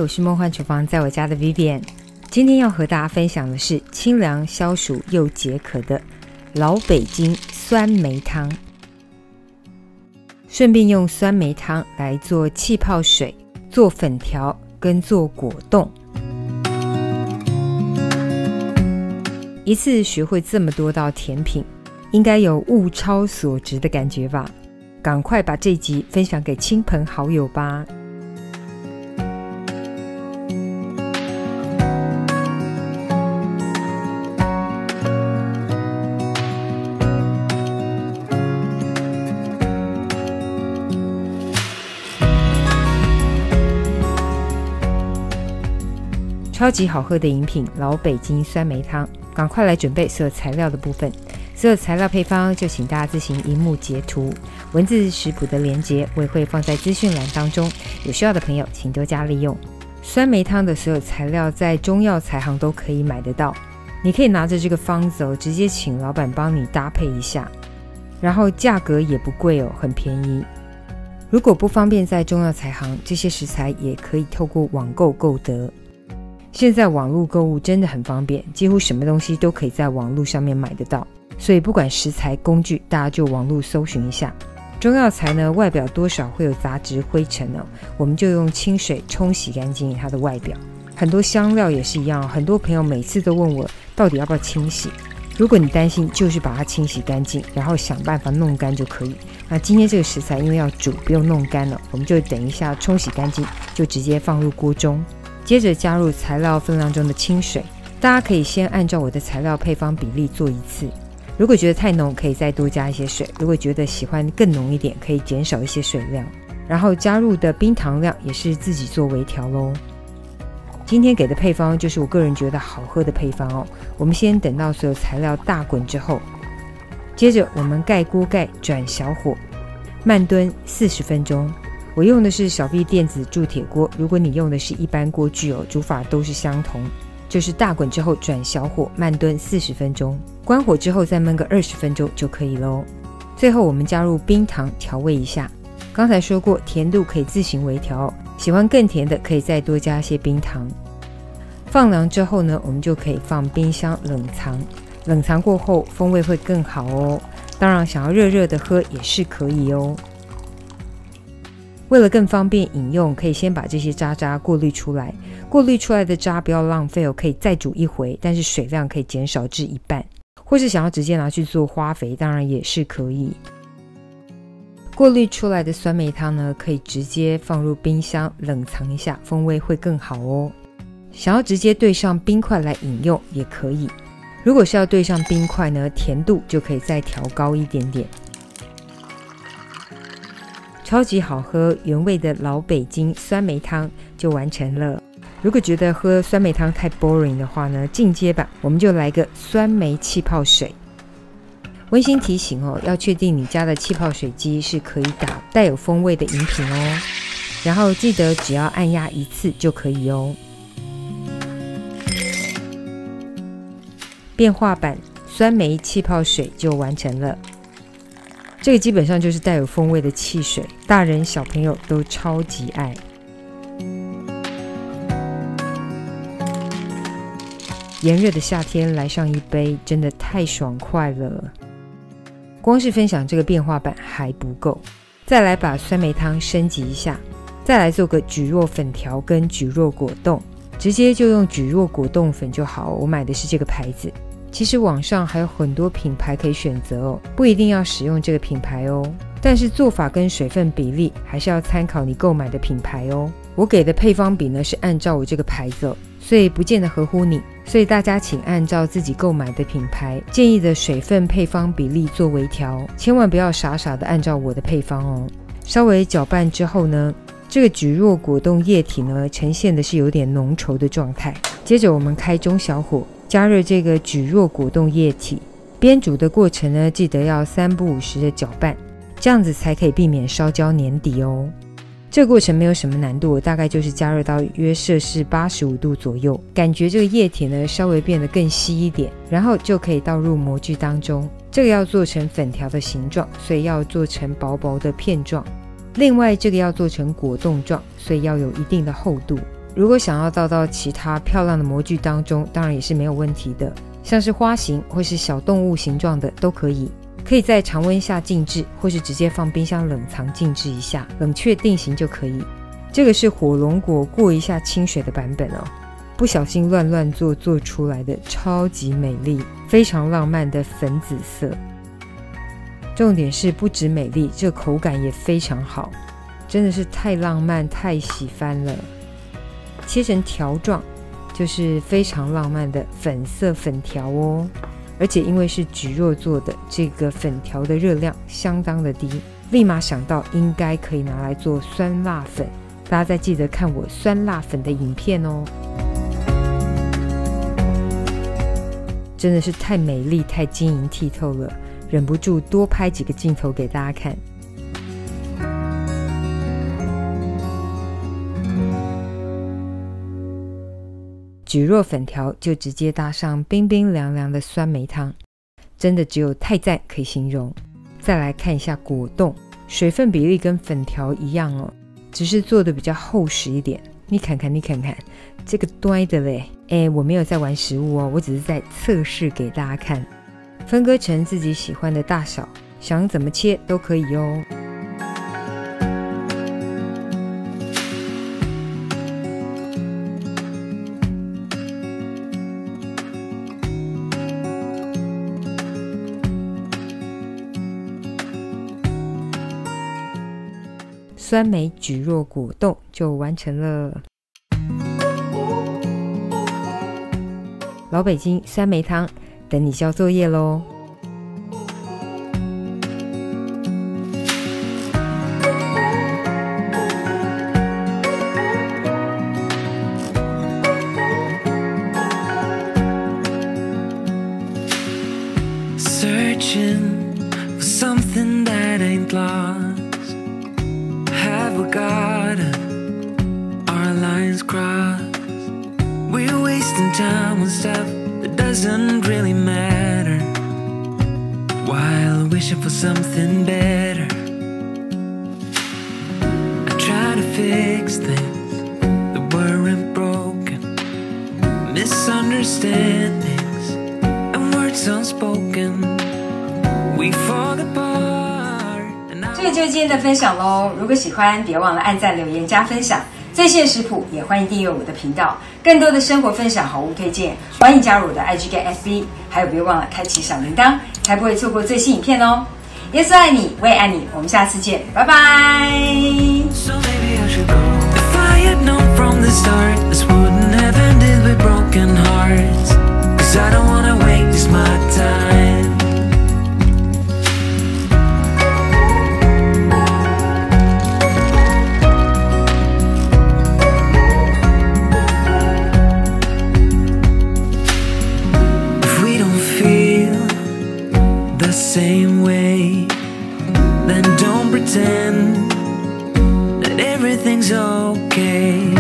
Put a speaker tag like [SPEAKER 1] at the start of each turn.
[SPEAKER 1] 我是梦幻厨房在我家的 Vivian。 今天要和大家分享的是清凉消暑又解渴的老北京酸梅汤，顺便用酸梅汤来做气泡水、做粉条跟做果冻。一次学会这么多道甜品，应该有物超所值的感觉吧？赶快把这集分享给亲朋好友吧。超级好喝的饮品老北京酸梅汤，赶快来准备所有材料的部分。所有材料配方就请大家自行萤幕截图，文字食谱的连结我也会放在资讯栏当中，有需要的朋友请多加利用。酸梅汤的所有材料在中药材行都可以买得到，你可以拿着这个方子直接请老板帮你搭配一下，然后价格也不贵很便宜。如果不方便在中药材行，这些食材也可以透过网购购得。现在网络购物真的很方便，几乎什么东西都可以在网络上面买得到，所以不管食材工具，大家就网络搜寻一下。中药材呢，外表多少会有杂质灰尘我们就用清水冲洗干净它的外表。很多香料也是一样，很多朋友每次都问我到底要不要清洗。如果你担心，就是把它清洗干净，然后想办法弄干就可以。那今天这个食材因为要煮，不用弄干了，我们就等一下冲洗干净，就直接放入锅中。接着加入材料分量中的清水，大家可以先按照我的材料配方比例做一次。如果觉得太浓，可以再多加一些水；如果觉得喜欢更浓一点，可以减少一些水量。然后加入的冰糖量也是自己做微调咯。今天给的配方就是我个人觉得好喝的配方我们先等到所有材料大滚之后，接着我们盖锅盖转小火，慢炖40分钟。我用的是小 V 电子铸铁锅，如果你用的是一般锅具煮法都是相同，就是大滚之后转小火慢炖40分钟，关火之后再焖个20分钟就可以咯。最后我们加入冰糖调味一下，刚才说过甜度可以自行微调喜欢更甜的可以再多加些冰糖。放凉之后呢，我们就可以放冰箱冷藏，冷藏过后风味会更好当然想要热热的喝也是可以为了更方便饮用，可以先把这些渣过滤出来，过滤出来的渣不要浪费可以再煮一回，但是水量可以减少至一半，或是想要直接拿去做花肥当然也是可以。过滤出来的酸梅汤呢，可以直接放入冰箱冷藏一下，风味会更好想要直接兑上冰块来饮用也可以，如果是要兑上冰块呢，甜度就可以再调高一点点。超级好喝原味的老北京酸梅汤就完成了。如果觉得喝酸梅汤太 boring 的话呢，进阶版我们就来个酸梅气泡水。温馨提醒要确定你家的气泡水机是可以打带有风味的饮品然后记得只要按压一次就可以变化版酸梅气泡水就完成了。这个基本上就是带有风味的汽水，大人小朋友都超级爱。炎热的夏天来上一杯真的太爽快了。光是分享这个变化版还不够，再来把酸梅汤升级一下，再来做个蒟蒻粉条跟蒟蒻果冻，直接就用蒟蒻果冻粉就好，我买的是这个牌子。其实网上还有很多品牌可以选择不一定要使用这个品牌但是做法跟水分比例还是要参考你购买的品牌我给的配方比呢是按照我这个牌子所以不见得合乎你，所以大家请按照自己购买的品牌建议的水分配方比例做微调，千万不要傻傻的按照我的配方稍微搅拌之后呢，这个蒟蒻果冻液体呢呈现的是有点浓稠的状态。接着我们开中小火加热这个蒟蒻果冻液体，边煮的过程呢，记得要3不5时的搅拌，这样子才可以避免烧焦黏底这个过程没有什么难度，大概就是加热到约摄氏85度左右，感觉这个液体呢稍微变得更稀一点，然后就可以倒入模具当中。这个要做成粉条的形状，所以要做成薄薄的片状。另外这个要做成果冻状，所以要有一定的厚度。如果想要倒到其他漂亮的模具当中，当然也是没有问题的，像是花形或是小动物形状的都可以，可以在常温下静置，或是直接放冰箱冷藏静置一下，冷却定型就可以。这个是火龙果过一下清水的版本哦，不小心乱做出来的，超级美丽，非常浪漫的粉紫色。重点是不止美丽，这口感也非常好，真的是太浪漫太喜欢了。切成条状，就是非常浪漫的粉色粉条哦。而且因为是蒟蒻做的，这个粉条的热量相当的低，立马想到应该可以拿来做酸辣粉。大家再记得看我酸辣粉的影片哦。真的是太美丽太晶莹剔透了，忍不住多拍几个镜头给大家看。蒟蒻粉条就直接搭上冰冰凉凉的酸梅汤，真的只有太赞可以形容。再来看一下果冻，水分比例跟粉条一样哦，只是做的比较厚实一点。你看看这个端的嘞，我没有在玩食物哦，我只是在测试给大家看。分割成自己喜欢的大小，想怎么切都可以哦。酸梅蒟蒻果冻就完成了。老北京酸梅汤等你交作业咯。
[SPEAKER 2] Searching for something that ain't lost. Have we got our lines crossed? We're wasting time on stuff that doesn't really matter, while wishing for something better. I try to fix things that weren't broken, misunderstandings and words unspoken. We fall apart.
[SPEAKER 1] 这个就是今天的分享咯，如果喜欢别忘了按赞留言加分享，最新的食谱也欢迎订阅我的频道，更多的生活分享好物推荐，欢迎加入我的 IG 跟 FB， 还有别忘了开启小铃铛，才不会错过最新影片哦。耶稣爱你，我也爱你，我们下次见，拜拜。
[SPEAKER 2] So maybe I should go. If I had known from the start, this wouldn't have ended with broken hearts. 'Cause I don't wanna waste my time. Same way, then don't pretend that everything's okay.